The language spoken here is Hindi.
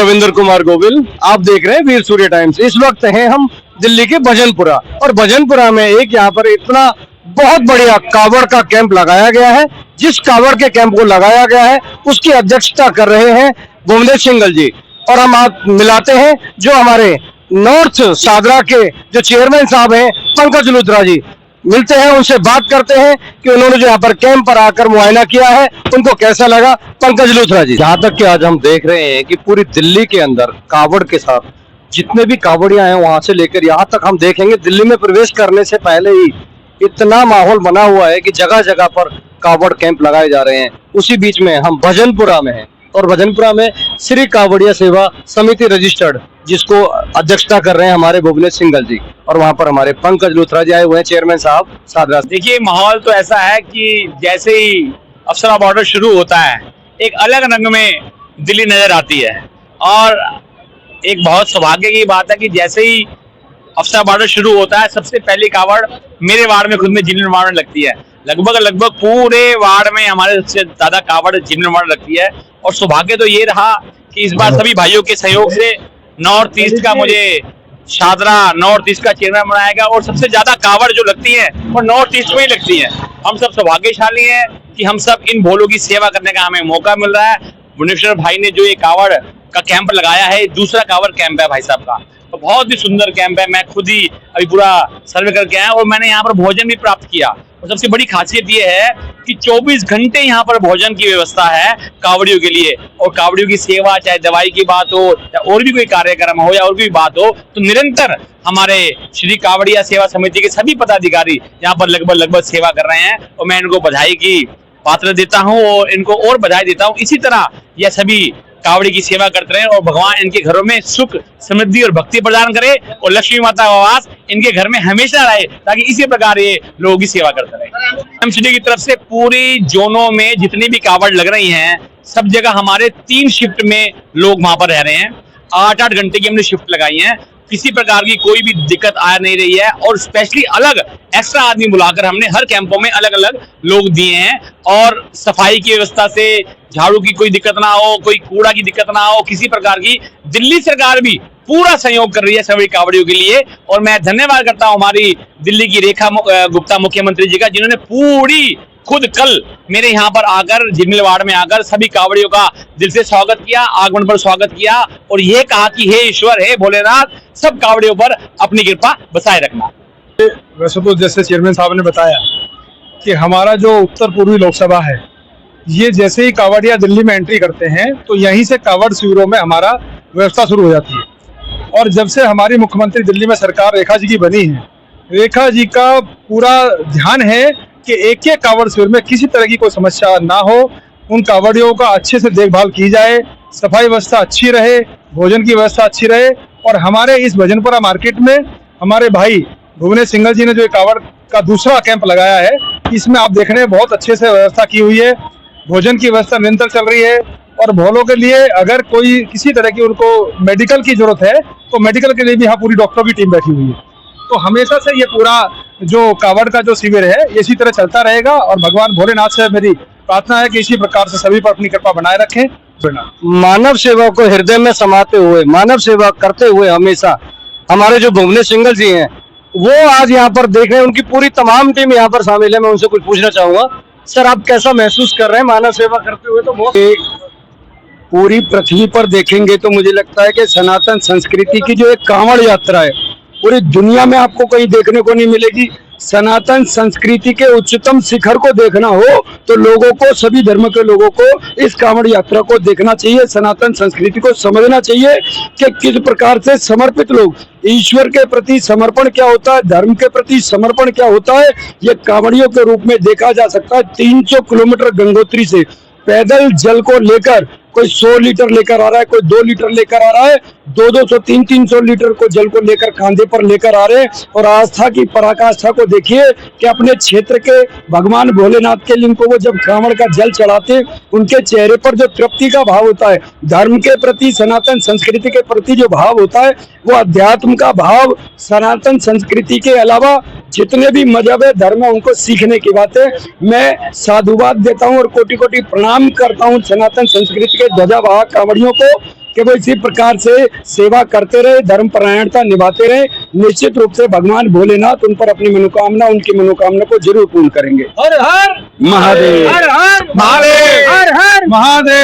रविंद्र कुमार गोविल। आप देख रहे हैं वीर सूर्य टाइम्स। इस वक्त हैं हम दिल्ली के भजनपुरा, और भजनपुरा में एक यहाँ पर इतना बहुत बढ़िया कावड़ का कैंप लगाया गया है। जिस कावड़ के कैंप को लगाया गया है उसकी अध्यक्षता कर रहे हैं भुवनेश सिंघल जी, और हम आप मिलाते हैं जो हमारे नॉर्थ सादरा के जो चेयरमैन साहब हैं पंकज लूथरा जी। मिलते हैं, उनसे बात करते हैं कि उन्होंने जो यहाँ पर कैंप पर आकर मुआयना किया है उनको कैसा लगा। पंकज लूथरा जी, जहाँ तक कि आज हम देख रहे हैं कि पूरी दिल्ली के अंदर कावड़ के साथ जितने भी कावड़ियां हैं वहां से लेकर यहाँ तक हम देखेंगे, दिल्ली में प्रवेश करने से पहले ही इतना माहौल बना हुआ है कि जगह जगह पर कावड़ कैंप लगाए जा रहे हैं। उसी बीच में हम भजनपुरा में हैं, और भजनपुरा में श्री कावड़िया सेवा समिति रजिस्टर्ड, जिसको अध्यक्षता कर रहे हैं हमारे भुवनेश सिंघल जी, और वहां पर हमारे पंकज लूथरा जी आए हुए हैं, चेयरमैन साहब सादरा। देखिए, माहौल तो ऐसा है कि जैसे ही अफसरा बॉर्डर शुरू होता है एक अलग रंग में दिल्ली नजर आती है, और एक बहुत सौभाग्य की बात है कि जैसे ही अफसरा बॉर्डर शुरू होता है सबसे पहली कावड़ मेरे वार्ड में खुद में जिन निर्माण में लगती है। लगभग पूरे वार्ड में हमारे सबसे ज्यादा कावड़ जिन निर्माण लगती है, और सौभाग्य तो ये रहा कि इस बार सभी भाइयों के सहयोग से नॉर्थ ईस्ट का मुझे शादरा नॉर्थ ईस्ट का चेयरमैन बनाया गया, और सबसे ज्यादा कावड़ जो लगती है वो नॉर्थ ईस्ट में ही लगती है। हम सब सौभाग्यशाली हैं कि हम सब इन भोलों की सेवा करने का हमें मौका मिल रहा है। भुवनेश्वर भाई ने जो ये कावड़ का कैंप लगाया है, दूसरा कावड़ कैंप है भाई साहब का, तो बहुत ही सुंदर कैंप है। मैं खुद ही अभी पूरा सर्वे करके आया, और मैंने यहाँ पर भोजन भी प्राप्त किया। और सबसे बड़ी खासियत ये है कि 24 घंटे यहाँ पर भोजन की व्यवस्था है कावड़ियों के लिए, और कावड़ियों की सेवा, चाहे दवाई की बात हो या और भी कोई कार्यक्रम हो या और भी बात हो, तो निरंतर हमारे श्री कावड़िया सेवा समिति के सभी पदाधिकारी यहाँ पर लगभग सेवा कर रहे हैं, और मैं इनको बधाई की पात्र देता हूँ और इनको और बधाई देता हूँ। इसी तरह यह सभी कावड़ी की सेवा करते रहे, और भगवान इनके घरों में सुख, समृद्धि और भक्ति प्रदान करे, और लक्ष्मी माता का वास इनके घर में हमेशा रहे, ताकि इसी प्रकार ये लोगों की सेवा करते रहे। एमसीडी की तरफ से पूरी जोनों में जितनी भी कावड़ लग रही हैं, सब जगह हमारे 3 शिफ्ट में लोग वहां पर रह रहे हैं। 8-8 घंटे की हमने शिफ्ट लगाई है, किसी प्रकार की कोई भी दिक्कत आ नहीं रही है, और स्पेशली अलग एक्स्ट्रा आदमी बुलाकर हमने हर कैंपों में अलग अलग लोग दिए हैं, और सफाई की व्यवस्था से झाड़ू की कोई दिक्कत ना हो, कोई कूड़ा की दिक्कत ना हो, किसी प्रकार की। दिल्ली सरकार भी पूरा सहयोग कर रही है सभी कावड़ियों के लिए, और मैं धन्यवाद करता हूं हमारी दिल्ली की रेखा गुप्ता मुख्यमंत्री जी का, जिन्होंने पूरी खुद कल मेरे यहाँ पर आकर जिमल वार्ड में आकर सभी कावड़ियों का दिल से स्वागत किया, आगमन पर स्वागत किया, और ये कहा कि हे ईश्वर, हे भोलेनाथ, सब कावड़ियों पर अपनी कृपा बसाए रखना। वैसे तो जैसे चेयरमैन साहब ने बताया कि हमारा जो उत्तर पूर्वी लोकसभा है, ये जैसे ही कावड़िया दिल्ली में एंट्री करते हैं तो यहीं से कावड़ शिविरों में हमारा व्यवस्था शुरू हो जाती है। और जब से हमारी मुख्यमंत्री दिल्ली में सरकार रेखा जी की बनी है, रेखा जी का पूरा ध्यान है कि एक एक कावड़ शिविर में किसी तरह की कोई समस्या ना हो, उन कावड़ियों का अच्छे से देखभाल की जाए, सफाई व्यवस्था अच्छी रहे, भोजन की व्यवस्था अच्छी रहे। और हमारे इस भजनपुरा मार्केट में हमारे भाई भुवनेश सिंघल जी ने जो कावड़ का दूसरा कैंप लगाया है, इसमें आप देख रहे हैं बहुत अच्छे से व्यवस्था की हुई है, भोजन की व्यवस्था निरंतर चल रही है। और भोलों के लिए अगर कोई किसी तरह की उनको मेडिकल की जरूरत है तो मेडिकल के लिए भी यहाँ पूरी डॉक्टरों की टीम बैठी हुई है। तो हमेशा से ये पूरा जो कावड़ का जो शिविर है इसी तरह चलता रहेगा, और भगवान भोलेनाथ से मेरी प्रार्थना है कि इसी प्रकार से सभी पर अपनी कृपा बनाए रखें। मानव सेवा को हृदय में समाते हुए, मानव सेवा करते हुए हमेशा हमारे जो भुवनेश सिंघल जी हैं, वो आज यहाँ पर देख रहे हैं, उनकी पूरी तमाम टीम यहाँ पर शामिल है। मैं उनसे कुछ पूछना चाहूंगा, सर आप कैसा महसूस कर रहे हैं मानव सेवा करते हुए? तो पूरी पृथ्वी पर देखेंगे तो मुझे लगता है कि सनातन संस्कृति की जो एक कांवड़ यात्रा है, पूरी दुनिया में आपको कहीं देखने को नहीं मिलेगी। सनातन संस्कृति के उच्चतम शिखर को देखना हो तो लोगों को, सभी धर्म के लोगों को इस कांवड़ यात्रा को देखना चाहिए, सनातन संस्कृति को समझना चाहिए कि किस प्रकार से समर्पित लोग, ईश्वर के प्रति समर्पण क्या होता है, धर्म के प्रति समर्पण क्या होता है, ये कांवड़ियों के रूप में देखा जा सकता है। 300 किलोमीटर गंगोत्री से पैदल जल को लेकर कोई 100 लीटर लेकर आ रहा है, कोई 2 लीटर लेकर आ रहा है, 200 300 लीटर को जल को लेकर कांधे पर लेकर आ रहे हैं। और आस्था की पराकाष्ठा को देखिए कि अपने क्षेत्र के भगवान भोलेनाथ के लिंग को वो जब कांवड़ का जल चढ़ाते, उनके चेहरे पर जो तृप्ति का भाव होता है, धर्म के प्रति, सनातन संस्कृति के प्रति जो भाव होता है, वो अध्यात्म का भाव सनातन संस्कृति के अलावा जितने भी मजहब है, धर्म है, उनको सीखने की बात है। मैं साधुवाद देता हूँ और कोटि कोटि प्रणाम करता हूँ सनातन संस्कृति के ध्वजावाहक कांवड़ियों को कि वो इसी प्रकार से सेवा करते रहे, धर्म परायणता निभाते रहे। निश्चित रूप से भगवान भोलेनाथ उन पर अपनी मनोकामना, उनकी मनोकामना को जरूर पूर्ण करेंगे। हर हर महादेव। हर हर महादेव। हर हर महादेव।